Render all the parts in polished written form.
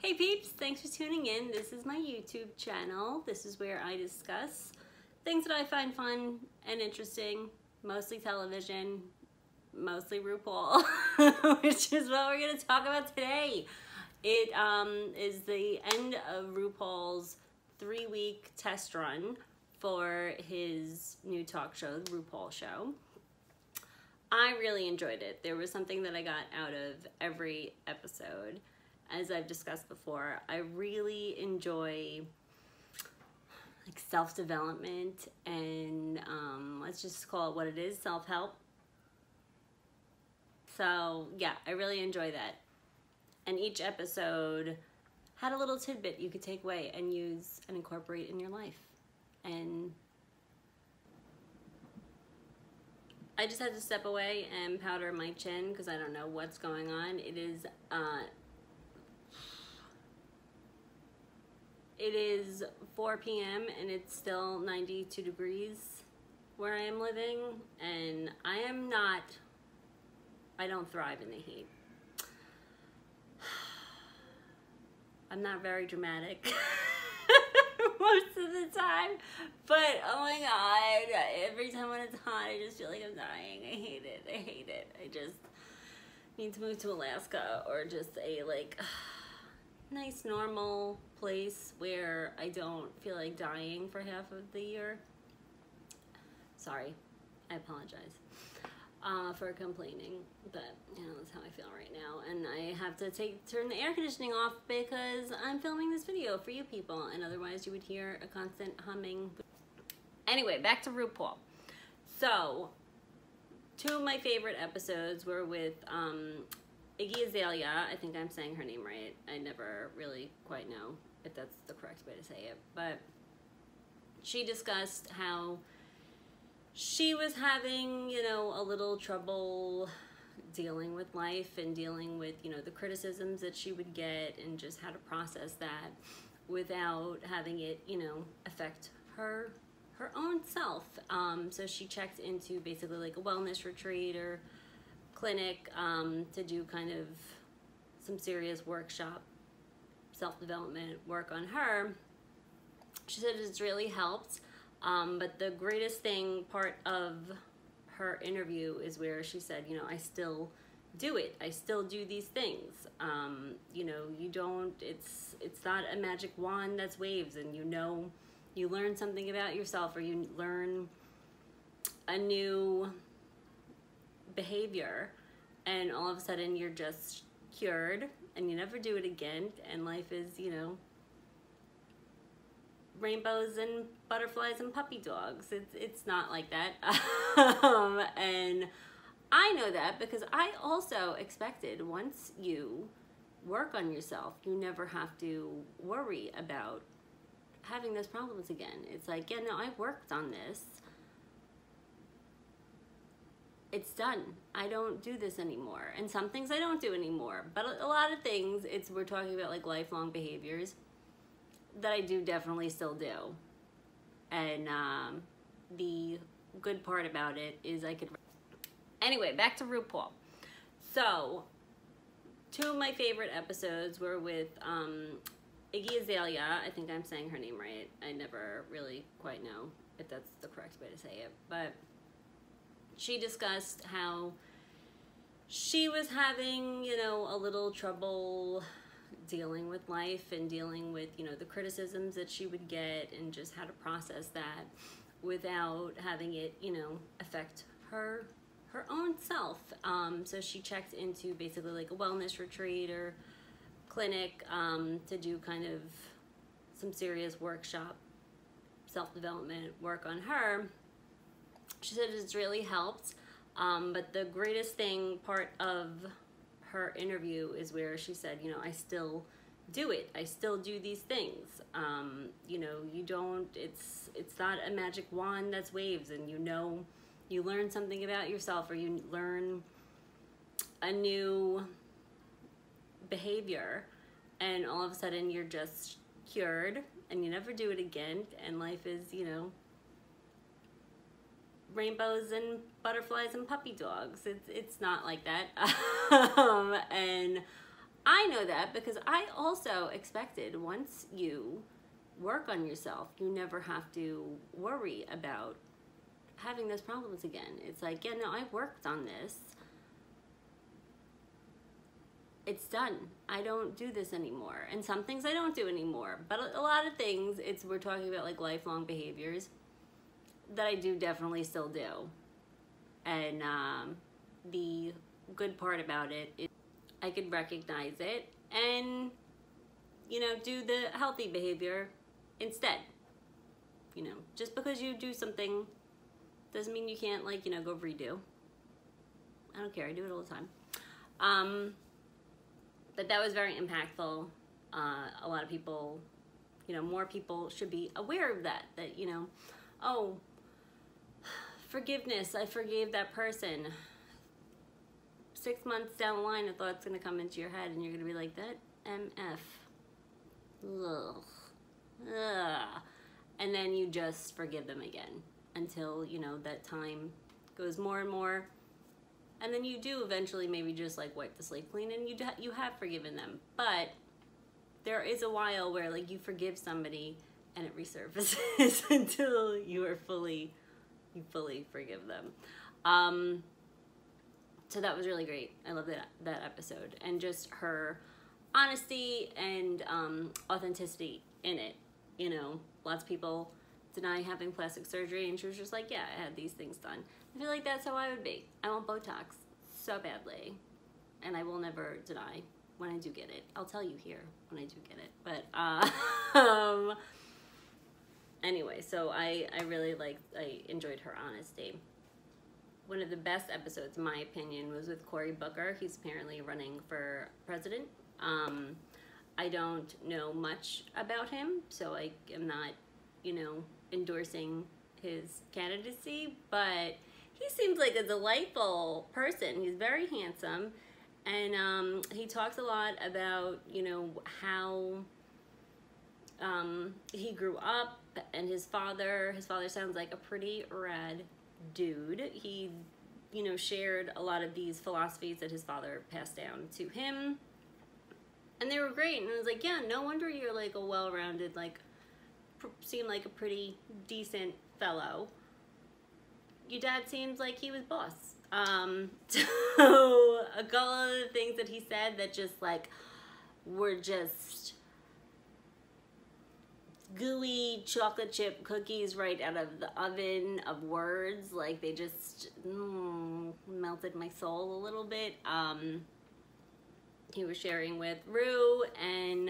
Hey peeps, thanks for tuning in. This is my YouTube channel. This is where I discuss things that I find fun and interesting, mostly television, mostly RuPaul, which is what we're going to talk about today. It is the end of RuPaul's 3-week test run for his new talk show, the RuPaul Show. I really enjoyed it. There was something that I got out of every episode. As I've discussed before, I really enjoy like self-development and let's just call it what it is, self-help. So yeah, I really enjoy that. And each episode had a little tidbit you could take away and use and incorporate in your life. And I just had to step away and powder my chin because I don't know what's going on. It is 4 p.m. and it's still 92 degrees where I am living, and I don't thrive in the heat. I'm not very dramatic most of the time, but oh my god, every time when it's hot I just feel like I'm dying. I hate it. I hate it. I just need to move to Alaska or just a like nice normal place where I don't feel like dying for half of the year. Sorry, I apologize for complaining, but you know, that's how I feel right now. And I have to turn the air conditioning off because I'm filming this video for you people, and otherwise you would hear a constant humming. Anyway, back to RuPaul. So, 2 of my favorite episodes were with Iggy Azalea. I think I'm saying her name right. I never really quite know if that's the correct way to say it, but she discussed how she was having, you know, a little trouble dealing with life and dealing with, you know, the criticisms that she would get and just how to process that without having it, you know, affect her own self. So she checked into basically like a wellness retreat or clinic to do kind of some serious workshop self-development work on her. She said it's really helped, but the greatest part of her interview is where she said, you know, I still do it. I still do these things. You know, it's not a magic wand that's waves and you know, you learn something about yourself or you learn a new behavior and all of a sudden you're just cured and you never do it again, and life is, you know, rainbows and butterflies and puppy dogs. It's not like that. And I know that because I also expected once you work on yourself, you never have to worry about having those problems again. It's like, yeah, no, I worked on this. It's done. I don't do this anymore. And some things I don't do anymore. But a lot of things, we're talking about like lifelong behaviors that I do definitely still do. And the good part about it is I could... Anyway, back to RuPaul. So, 2 of my favorite episodes were with Iggy Azalea. I think I'm saying her name right. I never really quite know if that's the correct way to say it. But she discussed how she was having, you know, a little trouble dealing with life and dealing with, you know, the criticisms that she would get and just how to process that without having it, you know, affect her own self. So she checked into basically like a wellness retreat or clinic to do kind of some serious workshop self-development work on her. She said it's really helped, but the greatest part of her interview is where she said, you know, I still do it. I still do these things. You know, it's not a magic wand that's waves and you know, you learn something about yourself or you learn a new behavior and all of a sudden you're just cured and you never do it again, and life is, you know, rainbows and butterflies and puppy dogs. It's not like that. And I know that because I also expected once you work on yourself, you never have to worry about having those problems again. It's like, yeah, no, I worked on this. It's done. I don't do this anymore. And some things I don't do anymore. But a lot of things, we're talking about like lifelong behaviors that I do definitely still do. And the good part about it is I could recognize it and, you know, do the healthy behavior instead. You know, just because you do something doesn't mean you can't, like, you know, go redo. I don't care. I do it all the time. But that was very impactful. A lot of people, you know, more people should be aware of that, you know, oh, forgiveness, I forgave that person. 6 months down the line, a thought's gonna come into your head and you're gonna be like, that MF. Ugh. Ugh. And then you just forgive them again until, you know, that time goes more and more. And then you do eventually maybe just like wipe the slate clean and you have forgiven them. But there is a while where like you forgive somebody and it resurfaces until you fully forgive them. So that was really great. I love that episode. And just her honesty and authenticity in it. You know, lots of people deny having plastic surgery and she was just like, yeah, I had these things done. I feel like that's how I would be. I want Botox so badly. And I will never deny when I do get it. I'll tell you here when I do get it. But anyway, so I really I enjoyed her honesty. One of the best episodes, in my opinion, was with Cory Booker. He's apparently running for president. I don't know much about him, so I am not, you know, endorsing his candidacy, but he seems like a delightful person. He's very handsome, and he talks a lot about, you know, how he grew up, and his father sounds like a pretty rad dude. He, you know, shared a lot of these philosophies that his father passed down to him, and they were great. And I was like, yeah, no wonder you're like a well-rounded, like, seem like a pretty decent fellow. Your dad seems like he was boss. So a couple of the things that he said that just like were just gooey chocolate chip cookies right out of the oven of words. Like they just melted my soul a little bit. He was sharing with Rue, and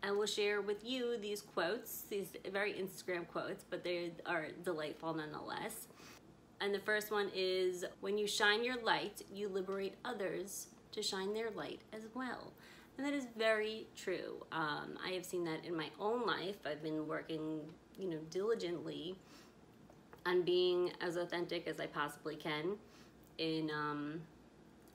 I will share with you these quotes, these very Instagram quotes, but they are delightful nonetheless. And the first one is, when you shine your light, you liberate others to shine their light as well. And that is very true. I have seen that in my own life. I've been working, you know, diligently on being as authentic as I possibly can in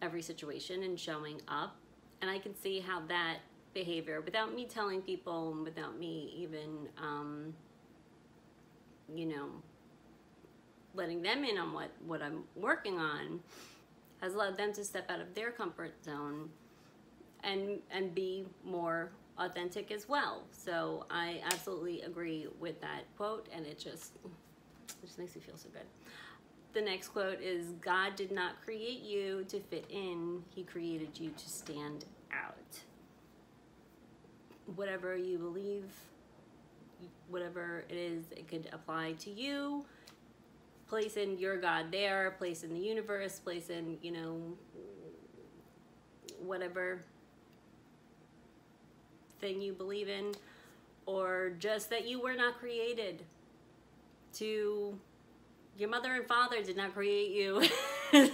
every situation and showing up. And I can see how that behavior, without me telling people, without me even, you know, letting them in on what I'm working on, has allowed them to step out of their comfort zone and be more authentic as well. So I absolutely agree with that quote, and it just makes me feel so good. The next quote is, God did not create you to fit in, he created you to stand out. Whatever you believe, whatever it is, it could apply to you. Place in your God there, place in the universe, place in, you know, whatever thing you believe in, or just that you were not created to, your mother and father did not create you to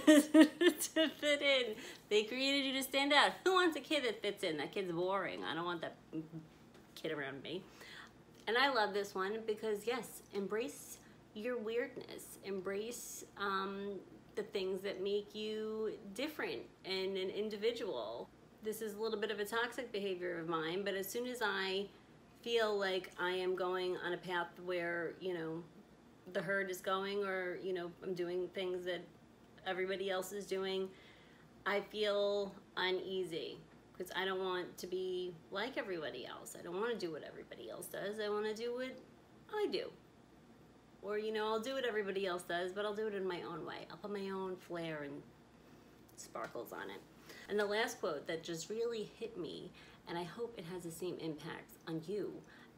fit in. They created you to stand out. Who wants a kid that fits in? That kid's boring. I don't want that kid around me. And I love this one because, yes, embrace your weirdness. Embrace the things that make you different and an individual. This is a little bit of a toxic behavior of mine, but as soon as I feel like I am going on a path where, you know, the herd is going, or, you know, I'm doing things that everybody else is doing, I feel uneasy. because I don't want to be like everybody else. I don't want to do what everybody else does. I want to do what I do. Or, you know, I'll do what everybody else does, but I'll do it in my own way. I'll put my own flair and sparkles on it. And the last quote that just really hit me, and I hope it has the same impact on you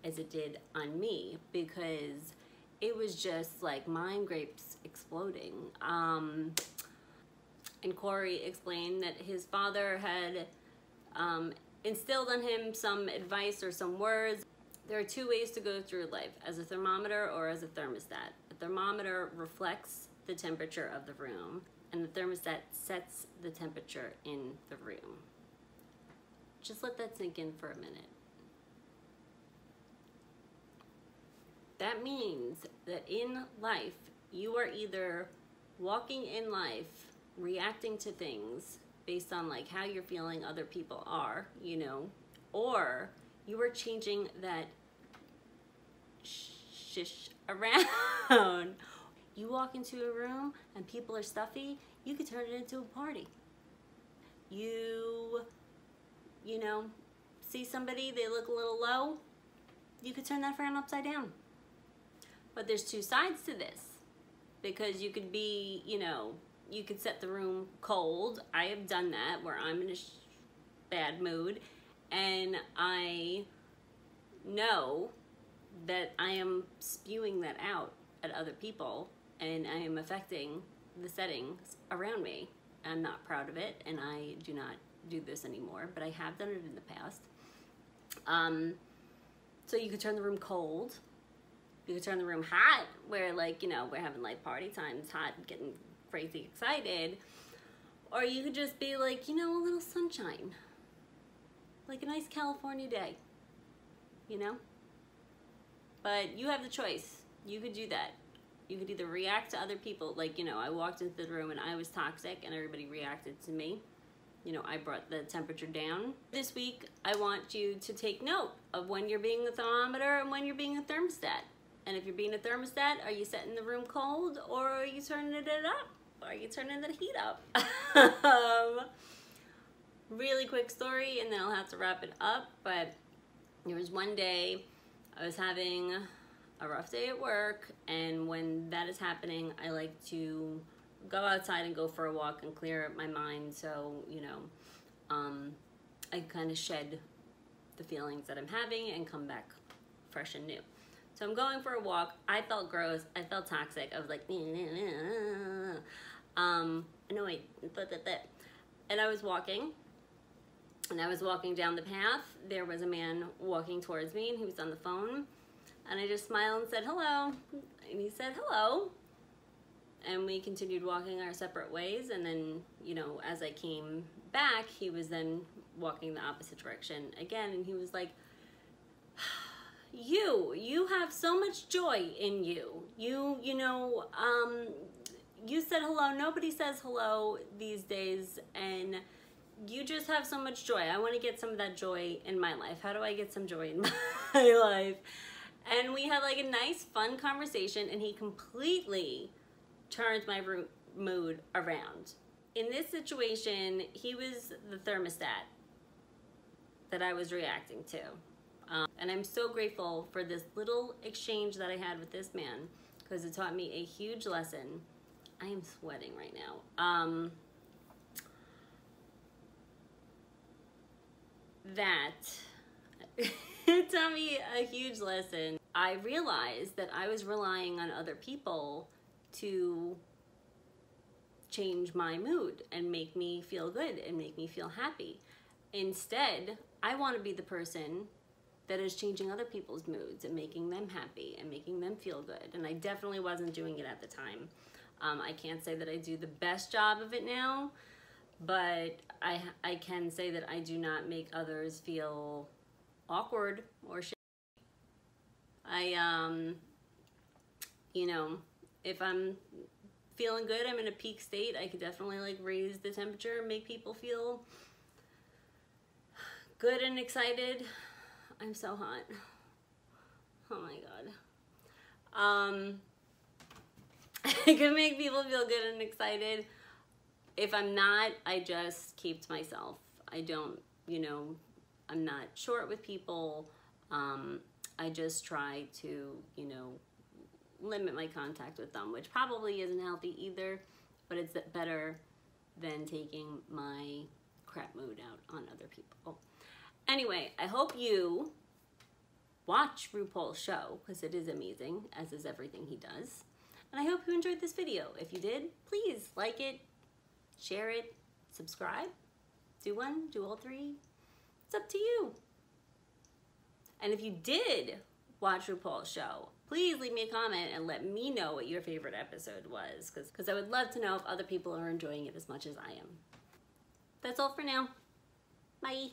as it did on me, because it was just like mind grapes exploding. And Corey explained that his father had instilled on him some advice or some words. There are two ways to go through life, as a thermometer or as a thermostat. The thermometer reflects the temperature of the room, and the thermostat sets the temperature in the room. Just let that sink in for a minute. That means that in life, you are either walking in life, reacting to things based on like how you're feeling other people are, you know, or you are changing that shish around. You walk into a room and people are stuffy, you could turn it into a party. You know, see somebody, they look a little low, you could turn that frown upside down. But there's two sides to this, because you could be, you know, you could set the room cold. I have done that where I'm in a bad mood and I know that I am spewing that out at other people and I am affecting the settings around me. I'm not proud of it, and I do not do this anymore, but I have done it in the past. So you could turn the room cold. You could turn the room hot, where like, you know, we're having like party time, it's hot, getting crazy excited. Or you could just be like, you know, a little sunshine. Like a nice California day, you know? But you have the choice. You could do that. You could either react to other people, like, you know, I walked into the room and I was toxic and everybody reacted to me. You know, I brought the temperature down. This week, I want you to take note of when you're being a thermometer and when you're being a thermostat. And if you're being a thermostat, are you setting the room cold, or are you turning it up? Are you turning the heat up? Really quick story, and then I'll have to wrap it up. But there was one day I was having a rough day at work, and when that is happening, I like to go outside and go for a walk and clear my mind, so, you know, I kind of shed the feelings that I'm having and come back fresh and new. So I'm going for a walk. I felt gross. I felt toxic. I was like, no, wait, and I was walking, and I was walking down the path. There was a man walking towards me, and he was on the phone, and I just smiled and said, hello, and he said, hello, and we continued walking our separate ways. And then, you know, as I came back, he was then walking the opposite direction again, and he was like, you have so much joy in you. You know, you said hello. Nobody says hello these days, and you just have so much joy. I want to get some of that joy in my life. How do I get some joy in my life? And we had like a nice, fun conversation, and he completely turned my mood around. In this situation, he was the thermostat that I was reacting to. And I'm so grateful for this little exchange that I had with this man, because it taught me a huge lesson. I am sweating right now. It taught me a huge lesson. I realized that I was relying on other people to change my mood and make me feel good and make me feel happy. Instead, I want to be the person that is changing other people's moods and making them happy and making them feel good. And I definitely wasn't doing it at the time. I can't say that I do the best job of it now, but I can say that I do not make others feel awkward or shit. You know, if I'm feeling good, I'm in a peak state, I could definitely like raise the temperature and make people feel good and excited. I'm so hot. Oh my God. I can make people feel good and excited. If I'm not, I just keep to myself. I don't you know, I'm not short with people. I just try to, you know, limit my contact with them, which probably isn't healthy either, but it's better than taking my crap mood out on other people. Anyway, I hope you watch RuPaul's show, because it is amazing, as is everything he does. And I hope you enjoyed this video. If you did, please like it, share it, subscribe, do one, do all three. It's up to you. And if you did watch RuPaul's show, please leave me a comment and let me know what your favorite episode was, because I would love to know if other people are enjoying it as much as I am. That's all for now. Bye.